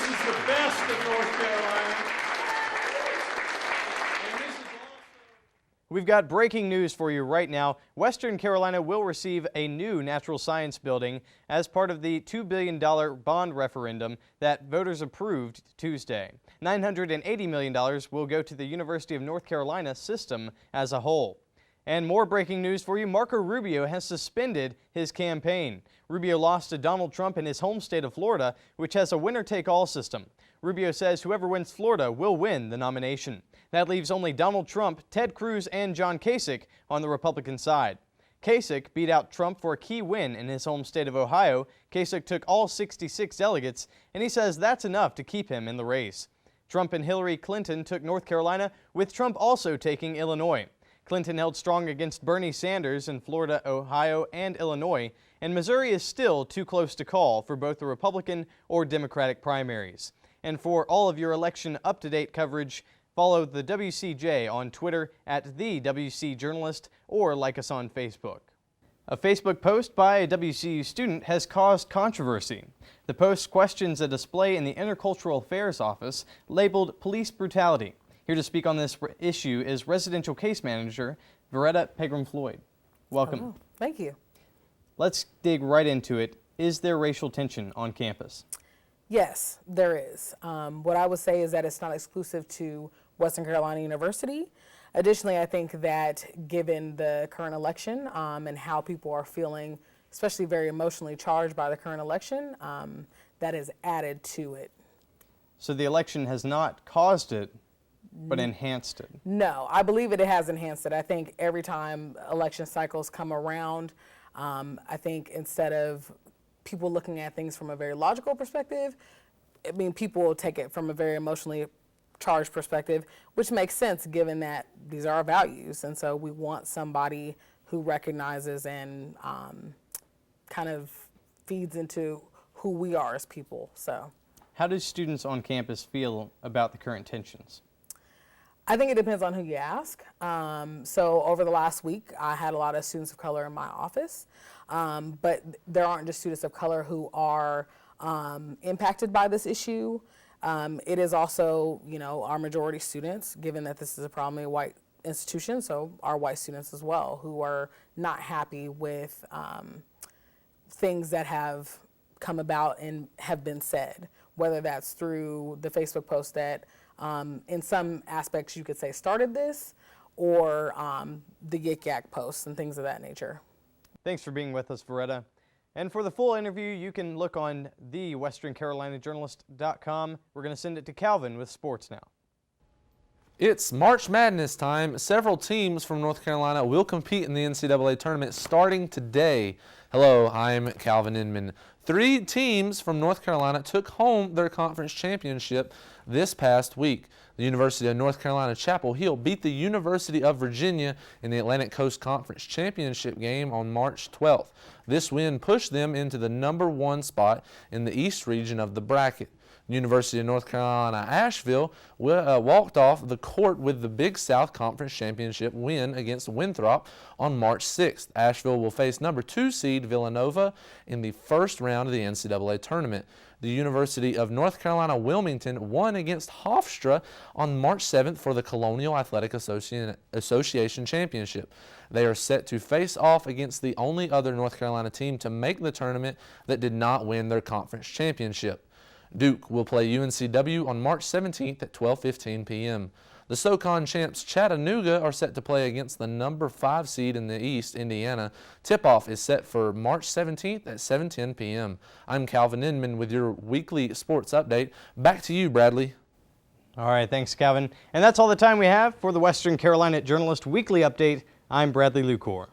is the best of North Carolina. And this is also... We've got breaking news for you right now. Western Carolina will receive a new natural science building as part of the $2 billion bond referendum that voters approved Tuesday. $980 million will go to the University of North Carolina system as a whole. And more breaking news for you. Marco Rubio has suspended his campaign. Rubio lost to Donald Trump in his home state of Florida, which has a winner-take-all system. Rubio says whoever wins Florida will win the nomination. That leaves only Donald Trump, Ted Cruz, and John Kasich on the Republican side. Kasich beat out Trump for a key win in his home state of Ohio. Kasich took all 66 delegates, and he says that's enough to keep him in the race. Trump and Hillary Clinton took North Carolina, with Trump also taking Illinois. Clinton held strong against Bernie Sanders in Florida, Ohio, and Illinois, and Missouri is still too close to call for both the Republican or Democratic primaries. And for all of your election up-to-date coverage, follow the WCJ on Twitter at the WC Journalist or like us on Facebook. A Facebook post by a WCU student has caused controversy. The post questions a display in the Intercultural Affairs office labeled police brutality. Here to speak on this issue is residential case manager Veretta Pegram-Floyd. Welcome. Hello. Thank you. Let's dig right into it. Is there racial tension on campus? Yes, there is. What I would say is that it's not exclusive to Western Carolina University. Additionally, I think that given the current election and how people are feeling, especially very emotionally charged by the current election, that has added to it. So the election has not caused it, but enhanced it? No, I believe it has enhanced it. I think every time election cycles come around, I think instead of people looking at things from a very logical perspective, I mean, people will take it from a very emotionally charged perspective, which makes sense given that these are our values. And so we want somebody who recognizes and kind of feeds into who we are as people. So, how do students on campus feel about the current tensions? I think it depends on who you ask. So over the last week, I had a lot of students of color in my office, but there aren't just students of color who are impacted by this issue. It is also, you know, our majority students, given that this is a predominantly white institution, so our white students as well, who are not happy with things that have come about and have been said, whether that's through the Facebook post that in some aspects you could say started this, or the Yik Yak posts and things of that nature. Thanks for being with us, Veretta. And for the full interview, you can look on the WesternCarolinaJournalist.com. We're going to send it to Calvin with sports now. It's March Madness time. Several teams from North Carolina will compete in the NCAA tournament starting today. Hello, I'm Calvin Inman. 3 teams from North Carolina took home their conference championship this past week. The University of North Carolina Chapel Hill beat the University of Virginia in the Atlantic Coast Conference Championship game on March 12th. This win pushed them into the #1 spot in the East region of the bracket. University of North Carolina Asheville walked off the court with the Big South Conference Championship win against Winthrop on March 6th. Asheville will face #2 seed Villanova in the first round of the NCAA tournament. The University of North Carolina Wilmington won against Hofstra on March 7th for the Colonial Athletic Association Championship. They are set to face off against the only other North Carolina team to make the tournament that did not win their conference championship. Duke will play UNCW on March 17th at 12:15 p.m. The SoCon champs Chattanooga are set to play against the #5 seed in the East, Indiana. Tip-off is set for March 17th at 7:10 p.m. I'm Calvin Inman with your weekly sports update. Back to you, Bradley. All right, thanks, Calvin. And that's all the time we have for the Western Carolina Journalist Weekly Update. I'm Bradley Lucor.